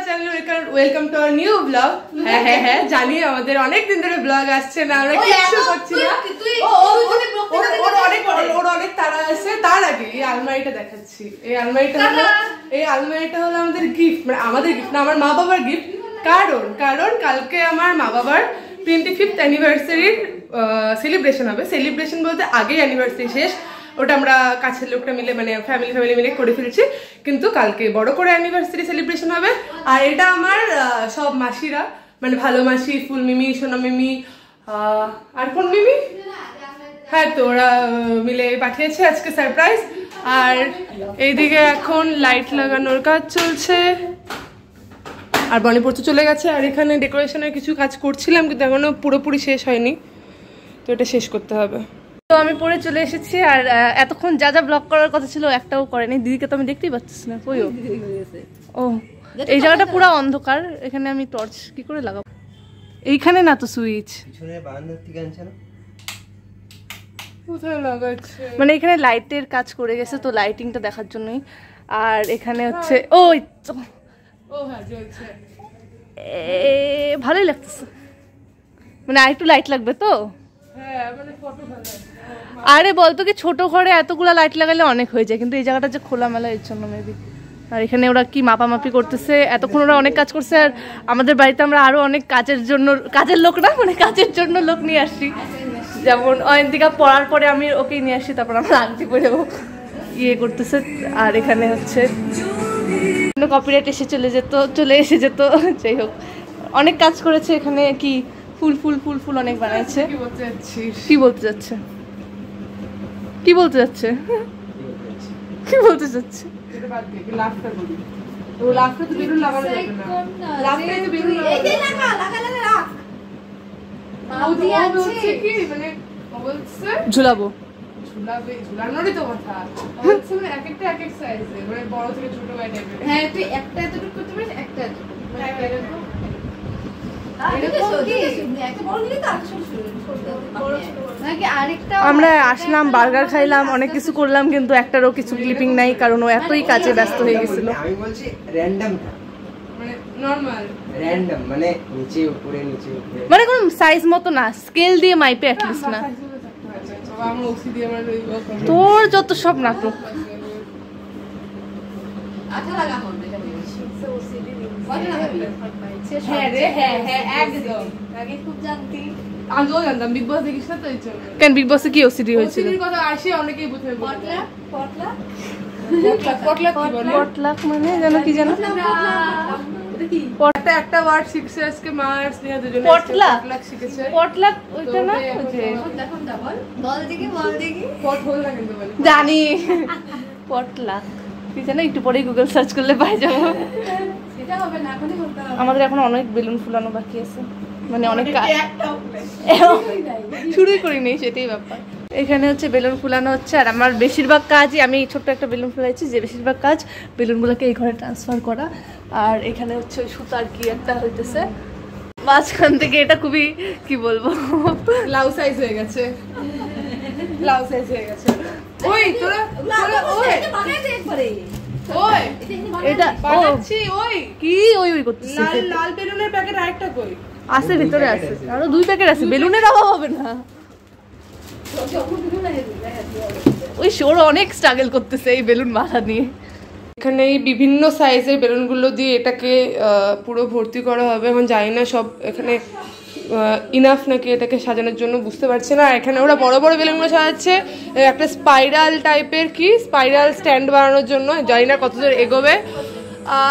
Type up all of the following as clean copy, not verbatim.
Channel, welcome to our new blog. হ্যাঁ জানি আমাদের অনেক দিন ধরে ব্লগ আসছে না, আমরা কিছু করছি না, ওর অনেক তাড়া আছে। তার আগে এই আলমারিটা দেখাচ্ছি। এই আলমারিটা হলো আমাদের গিফট, মানে আমাদের গিফট না, আমার মা বাবার গিফট। কারণ কালকে আমার মা বাবার 25th অ্যানিভার্সারির সেলিব্রেশন হবে। সেলিব্রেশন বলতে আগেই অ্যানিভার্সারি শেষ, ওটা আমরা কাছের লোকটা মিলে মানে ফ্যামিলি মিলে করে ফেলছি, কিন্তু কালকে বড় করে অ্যানিভার্সারি সেলিব্রেশন হবে। আর এটা আমার সব মাসিরা, মানে ভালো মাসি, ফুল মিমি, সোনা মিমি, আর কোন মিমি, হ্যাঁ তো ওরা মিলে পাঠিয়েছে আজকে সারপ্রাইজ। আর এইদিকে এখন লাইট লাগানোর কাজ চলছে, আর বনি পড়তে চলে গেছে। আর এখানে ডেকোরেশনের কিছু কাজ করছিলাম, কিন্তু এখনো পুরোপুরি শেষ হয়নি, তো এটা শেষ করতে হবে। তো আমি পরে চলে এসেছি, আর এতক্ষণ যা যা ব্লগ করার কথা ছিল একটাও করেনি। দিদিকে তো আমি দেখতেই পাচ্ছিস না, কই ও এই জায়গাটা পুরো অন্ধকার, এখানে আমি টর্চ কি করে লাগাবো? এইখানে না তো সুইচ, মানে এখানে লাইটের কাজ করে গেছে, তো লাইটিংটা দেখার জন্যই। আর এখানে হচ্ছে ওই তো ভালোই লাগতেছে, মানে আরেকটু লাইট লাগবে তো। আরে বলতো কি, ছোট ঘরে এতগুলা লাইট লাগালে অনেক হয়ে যায়, কিন্তু এই জায়গাটা যে খোলামেলা এর জন্য মেবি। আর এখানে ওরা কি মাপামাপি করতেছে, এতক্ষণ ওরা অনেক কাজ করছে। আর আমাদের বাড়িতে আমরা আরো অনেক কাজের লোক না, মানে কাজের জন্য লোক নিয়ে আসছি। যেমন অয়ন্তিকা পড়ার পরে আমি ওকে নিয়ে আসি, তারপর আমরা আংটি পরে ইয়ে করতেছে। আর এখানে হচ্ছে কপিরাইট চলে এসে যেত, যাই হোক অনেক কাজ করেছে এখানে। কি ফুল অনেক বানাইছে। কি বলতে যাচ্ছে ঝুলাবো, ঝুলানোরই তো কথা। এক একটা এক এক সাইজের, মানে বড় থেকে ছোট টাইপের। হ্যাঁ তুই একটা এতটুকু করতে পারিস, একটা আমরা আসলাম, বার্গার খাইলাম, অনেক কিছু করলাম, কিন্তু একটারও কিছু ক্লিপিং নাই, কারণ ও এতই কাজে ব্যস্ত হয়ে গেছিল। আমি বলছি র্যান্ডম, মানে নরমাল র্যান্ডম, মানে নিচে উপরে নিচে উপরে, মানে কোন সাইজ মতো না, স্কেল দিয়ে মাইপে অ্যাটলিস্ট না। তোর যত সব নাটক। কেন বিগ বসে কি ওসিডি হয়েছিল? পটলাক মানে জানো কি জানো? একটা ওয়ার্ড শিখছে আজকে মা আর স্নেহা দুজনে। পটলাক শিখেছে। পটলাক ওইটা না, জানি পটলাক কি জানো, একটু পরেই গুগল সার্চ করলে পাই যাবো। আমাদের এখন অনেক বেলুন ফুলানো বাকি আছে, মানে অনেক শুরুই করিনি, সেটাই ব্যাপার। এখানে হচ্ছে বেলুন ফুলানো হচ্ছে, আর আমার বেশিরভাগ কাজই, আমি ছোট্ট একটা বেলুন ফুলাইছি, যে বেশিরভাগ কাজ বেলুনগুলোকে এই ঘরে ট্রান্সফার করা। আর এখানে হচ্ছে সুতার কি একটা হইতেছে মাঝখান থেকে, এটা খুবই কি বলবো, লাউ সাইজ হয়ে গেছে। ওই তোরা ওই এটা বানাচ্ছি, ওই কি ওই করতেছে। লাল বেলুনের প্যাকেট আরেকটা কই আছে? ভিতরে আছে, আরো 2 প্যাকেট আছে। বেলুনের অভাব হবে না। ওই শোর অনেক স্ট্রাগল করতেছে এই বেলুন মাথা নিয়ে। এখানে এই বিভিন্ন সাইজের বেলুনগুলো দিয়ে এটাকে পুরো ভর্তি করা হবে। এখন জানি না সব এখানে ইনাফ নাকি এটাকে সাজানোর জন্য, বুঝতে পারছি না। এখানে ওরা বড় বড় বেলুনগুলো সাজাচ্ছে, একটা স্পাইরাল টাইপের কি স্পাইরাল স্ট্যান্ড বানানোর জন্য, জানি না কতদূর এগোবে।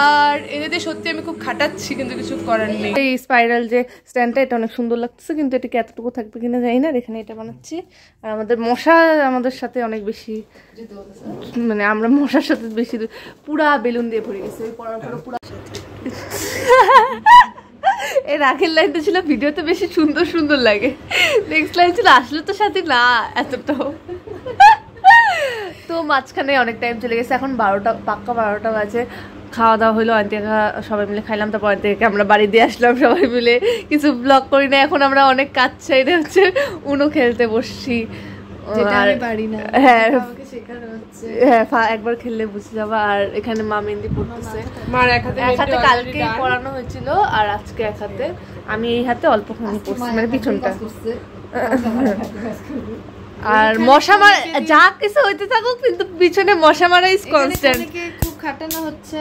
আর এদের সত্যি আমি খুব খাটাচ্ছি, কিন্তু কিছু করার নেই। এই স্পাইরাল যে স্ট্যান্ডটা, এটা অনেক সুন্দর লাগতেছে, কিন্তু এটাকে এতটুকু থাকবে কিনা জানি না। এখানে এটা বানাচ্ছি, আর আমাদের মশা আমাদের সাথে অনেক বেশি, মানে আমরা মশার সাথে বেশি পুরা বেলুন দিয়ে ভরে গেছি। পড়ার পরে পুরা এর আগের লাইনটা ছিল ভিডিওতে বেশি সুন্দর লাগে, নেক্সট লাইন ছিল আসলে তো সাথে না এতটাও। তো মাঝখানে অনেক টাইম চলে গেছে, এখন 12টা পাক্কা 12টা বাজে। খাওয়া দাওয়া হলো, আন্টিকা সবাই মিলে খাইলাম, তারপর থেকে আমরা বাড়ি দিয়ে আসলাম সবাই মিলে, কিছু ব্লগ করি না। এখন আমরা অনেক কাজ চাইলে হচ্ছে উনো খেলতে বসছি। একবার খেললে বুঝে যাবা। আর এখানে মা মেহেন্দি পড়তেছে, মার এক হাতে কালকে পড়ানো হয়েছিল আর আজকে এক হাতে, আমি এই হাতে অল্পখানি পড়ছি মানে পিছনটা। আর মশা মারা যা কিছু হইতে থাকুক কিন্তু পিছনে মশা মারা ইজ কনস্ট্যান্ট। খুব খাটানো হচ্ছে,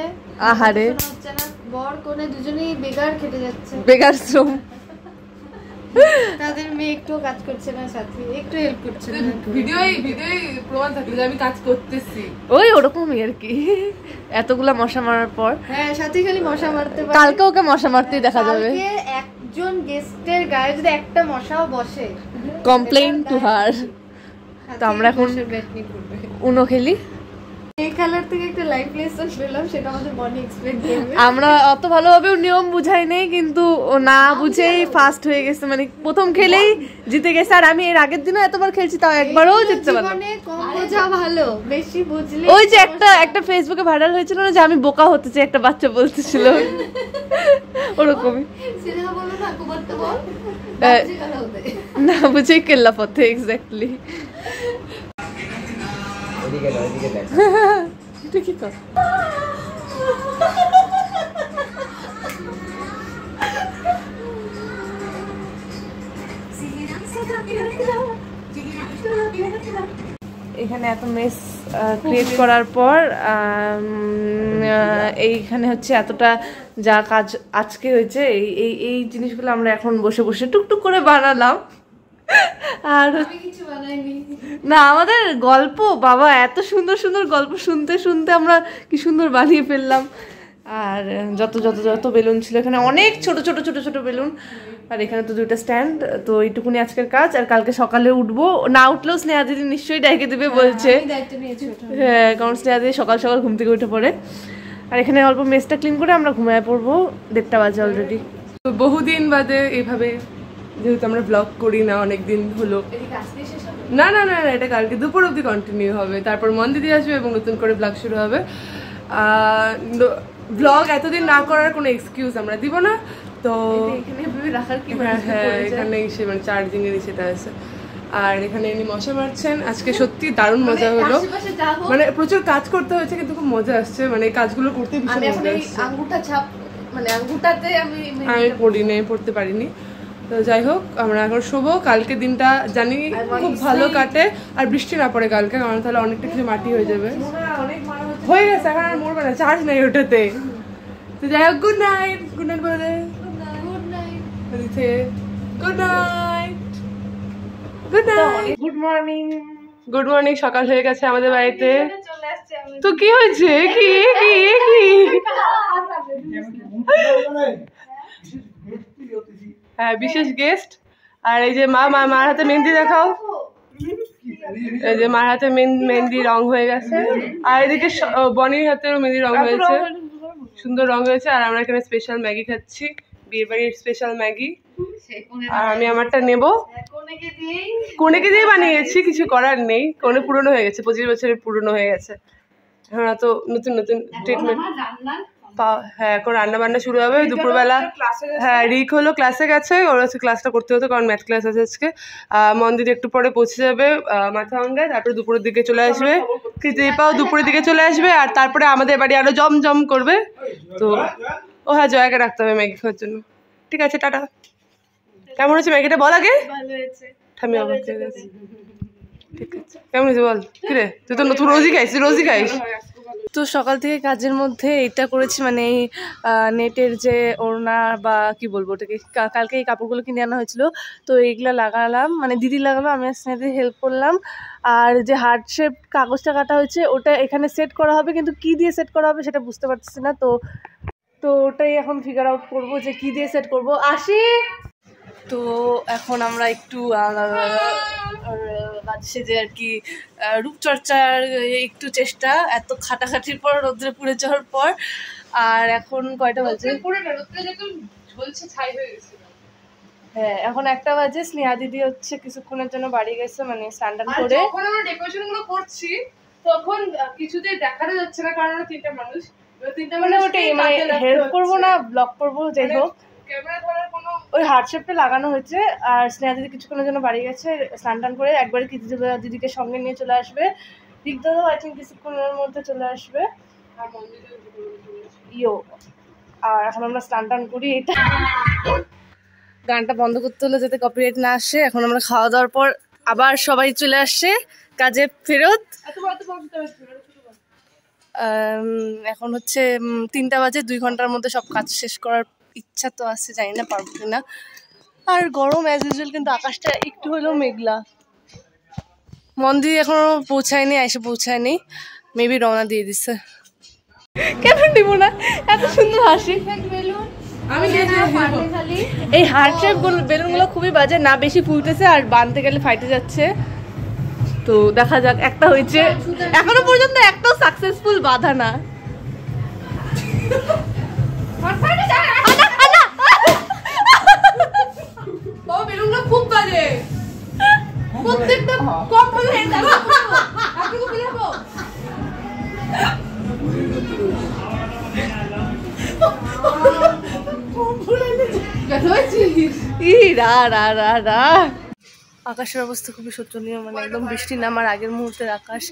আহারে হচ্ছে না, বর কোনে দুজনেই বেকার খেটে যাচ্ছে, বেকার শ্রম। তাদের মেয়ে একটু কাজ করছে না, সাথে একটু হেল্প করছে না। ভিডিওই প্রমাণ থাকলে যে আমি কাজ করতেছি, ওই ওরকমই আর কি। এতগুলা মশা মারার পর হ্যাঁ, সাথে খালি মশা মারতে পারে। কালকে ওকে মশা মারতেই দেখা যাবে। কালকে একজন গেস্টের গায়ে যদি একটা মশাও বসে, কমপ্লেইন টু হার। তো আমরা এখন উনো খেলি। এই খেলার থেকে একটা লাইফ লেসন পেলাম, সেটা আমাদের বনি এক্সপ্লেইন করবে। আমরা অত ভালোভাবে নিয়ম বুঝাই নেই, কিন্তু ও না বুঝেই ফার্স্ট হয়ে গেছে, মানে প্রথম খেলেই জিতে গেছে। আর আমি এর আগের দিনও এতবার খেলছি, তাও একবারও জিততে পারলাম। জীবনে কম বোঝা ভালো, বেশি বুঝলে ওই যে একটা ফেসবুকে ভাইরাল হয়েছিল না যে আমি বোকা হতে চাই, একটা বাচ্চা বলতেছিল, ওরকমই। সিধা বলো না, কুবারতে বল, না বুঝেই কেল্লা পথে এক্স্যাক্টলি। ওদিকে না, ওদিকে দেখ। এটা কি কর? এখানে এত মেস ক্রিয়েট করার পর এইখানে হচ্ছে এতটা যা কাজ আজকে হয়েছে, এই এই জিনিসগুলো আমরা এখন বসে বসে টুকটুক করে বানালাম। আর কিছু বানাইনি না, আমাদের গল্প বাবা, এত সুন্দর সুন্দর গল্প শুনতে শুনতে আমরা কি সুন্দর বানিয়ে ফেললাম। আর যত যত যত বেলুন ছিল এখানে, অনেক ছোট ছোট ছোট ছোট বেলুন। আর এখানে তো দুইটা স্ট্যান্ড। তো এইটুকুনি আজকের কাজ। আর কালকে সকালে উঠবো, না উঠলেও স্নেহা দিদি নিশ্চয়ই ডাইকে দেবে বলছে। হ্যাঁ, কারণ স্নেহা দিদি সকাল সকাল ঘুম থেকে উঠে পড়ে। আর এখানে অল্প মেসটা ক্লিন করে আমরা ঘুমায় পড়বো, 1:30 বাজে অলরেডি। তো বহুদিন বাদে এইভাবে, যেহেতু আমরা ব্লগ করি না অনেক দিন হলো, না না না, এটা কালকে দুপুর অবধি কন্টিনিউ হবে, তারপর মন দিদি আসবে এবং নতুন করে ব্লগ শুরু হবে। ব্লগ এতদিন না করার কোনো এক্সকিউজ আমরা দিব না। তো হ্যাঁ, এখানে এসে মানে চার্জিংয়ের সেটা আছে। আর এখানে ইনি মশা মারছেন। আজকে সত্যি দারুণ মজা হলো, মানে প্রচুর কাজ করতে হয়েছে কিন্তু খুব মজা আসছে, মানে এই কাজগুলো করতে ভীষণ মজা আসছে। আঙ্গুটা ছাপ, মানে আঙ্গুটাতে আমি পড়তে পারিনি। তো যাই হোক, আমরা এখন শোবো। কালকে দিনটা জানি খুব ভালো কাটে, আর বৃষ্টি না পড়ে কালকে, কারণ তাহলে অনেকটা কিছু মাটি হয়ে যাবে। হয়ে গেছে, এখন আর মরবে না, চার্জ নেই ওটাতে। তো যাই হোক, গুড নাইট। গুড নাইট বলে good night, good night, good morning. Good morning. সকাল হয়ে গেছে আমাদের বাড়িতে। তো কি হয়েছে? কি কি কি হ্যাঁ, বিশেষ গেস্ট। আর এই যে মার হাতে মেহেন্দি দেখাও। এই যে মার হাতে মেহেন্দি রং হয়ে গেছে, আর এদিকে বনির হাতেও মেহেন্দি রং হয়েছে, সুন্দর রং হয়েছে। আর আমরা এখানে স্পেশাল ম্যাগি খাচ্ছি, বিয়ে বাড়ির স্পেশাল ম্যাগি। আর আমি আমারটা নেবো। কোনেকে দিয়ে বানিয়েছি, কিছু করার নেই, কোনে পুরনো হয়ে গেছে, 25 বছরের পুরনো হয়ে গেছে। এখন তো নতুন নতুন ট্রিটমেন্ট। হ্যাঁ, এখন রান্না বান্না শুরু হবে দুপুরবেলা। হ্যাঁ, রিক হলো ক্লাসে গেছে, ওর হচ্ছে ক্লাসটা করতে হতো কারণ ম্যাথ ক্লাস আছে আজকে। মন্দির একটু পরে পৌঁছে যাবে মাথাভাঙ্গায়, তারপরে দুপুরের দিকে চলে আসবে। কৃতিপাও দুপুরের দিকে চলে আসবে, আর তারপরে আমাদের বাড়ি আরো জমজম করবে। তো ও হ্যাঁ, জয়াকে রাখতে হবে ম্যাগি খাওয়ার জন্য। ঠিক আছে, টাটা। কেমন হচ্ছে ম্যাগিটা বল আগে। ঠামি অবাক হয়ে গেছে। ঠিক আছে, কেমন হয়েছে বল। কিরে, তুই তো নতুন রোজই খাইস। তো সকাল থেকে কাজের মধ্যে এটা করেছি, মানে এই নেটের যে ওড়না বা কি বলবো ওটাকে, কালকে এই কাপড়গুলো কিনে আনা হয়েছিল, তো এইগুলো লাগালাম, মানে দিদি লাগালো, আমি স্নেহাদি হেল্প করলাম। আর যে হার্ট শেপ কাগজটা কাটা হয়েছে ওটা এখানে সেট করা হবে, কিন্তু কি দিয়ে সেট করা হবে সেটা বুঝতে পারছি না। তো ওটাই এখন ফিগার আউট করবো যে কি দিয়ে সেট করবো। আসি। তো এখন আমরা একটু সেজে আর কি রূপচর্চার একটু চেষ্টা, এত খাটাখাটির পর, রোদ্রে পুড়ে যাওয়ার পর। আর এখন কয়টা বাজে? হ্যাঁ, এখন 1টা বাজে। স্নেহা দিদি হচ্ছে কিছুক্ষণের জন্য বাড়ি গেছে, মানে স্ট্যান্ডার্ড করে। যখন আমরা ডেকোরেশন গুলো করছি তখন কিছুতেই দেখানো যাচ্ছে না, কারণ আমরা 3টা মানুষ, মানে ওটাই, মানে হেল্প করবো না, ব্লগ করবো, যাই হোক। ক্যামেরা ধরার কোনো ওই হার্ট শেপটা লাগানো হয়েছে। আর স্নেহা দিদি কিছুক্ষণের জন্য বাড়ি গেছে, স্নান টান করে একবারে কৃতি দিদিকে সঙ্গে নিয়ে চলে আসবে। দিকদারও আই থিঙ্ক কিছুক্ষণের মধ্যে চলে আসবে। আর এখন আমরা স্নান টান করি। এটা গানটা বন্ধ করতে হলে যাতে কপিরাইট না আসে। এখন আমরা খাওয়া দাওয়ার পর আবার সবাই চলে আসছে কাজে ফেরত। এখন হচ্ছে 3টা বাজে, 2 ঘন্টার মধ্যে সব কাজ শেষ করার ইচ্ছা তো আছে, জানি না পারবো কিনা। আর গরম অ্যাজ ইউজুয়াল, কিন্তু আকাশটা একটু হলেও মেঘলা। মন্দির এখনো পৌঁছায়নি, এসে পৌঁছায়নি, মেবি রওনা দিয়ে দিচ্ছে। কেন দিব না, এত সুন্দর হাসি। এই হার্ট শেপ বেলুনগুলো খুবই বাজে, না বেশি ফুলতেছে আর বাঁধতে গেলে ফাইটে যাচ্ছে। তো দেখা যাক, একটা হয়েছে, এখনো পর্যন্ত একটাও সাকসেসফুল বাঁধা না। বেলুনগুলো খুব বাজে, প্রত্যেকটা কম হলে আকাশের অবস্থা খুবই শোচনীয়, মানে একদম বৃষ্টি নামার আগের মুহূর্তের আকাশ।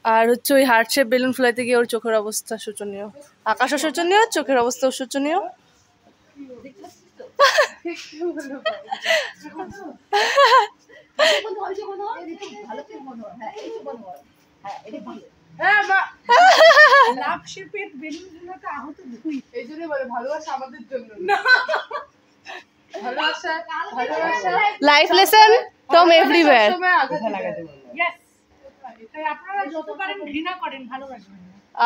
আর হচ্ছে ওই হার্ট শেপ বেলুন ফুলাইতে গিয়ে ওর চোখের অবস্থা শোচনীয়, আকাশও শোচনীয়, চোখের অবস্থাও শোচনীয়। Life lesson from everywhere.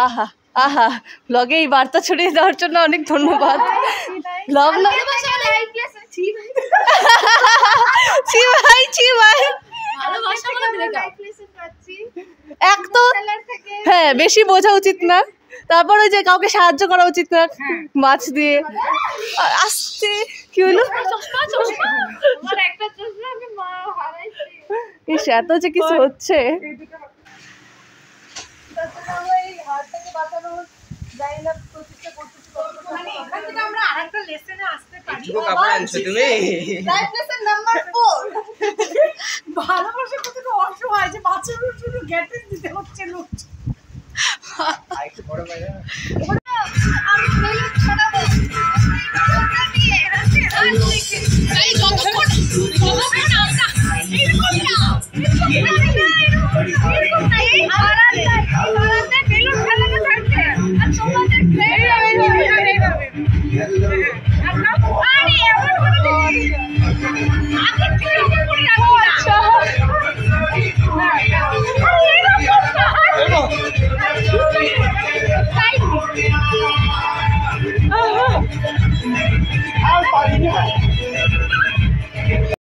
আহা আহা, ব্লগে এই বার্তা ছড়িয়ে দেওয়ার জন্য অনেক ধন্যবাদ। ব্লগ না এক তো হ্যাঁ, বেশি বোঝা উচিত না, তারপর ওই যে কাউকে সাহায্য করা উচিত না মাছ দিয়ে। আসছে কি হলো, ইস এত যে কিছু হচ্ছে। ভালোবাসা কতটা অসহায় যে বাচ্চাদের জন্য গ্যাটে দিতে হচ্ছে লোক। তোমাদের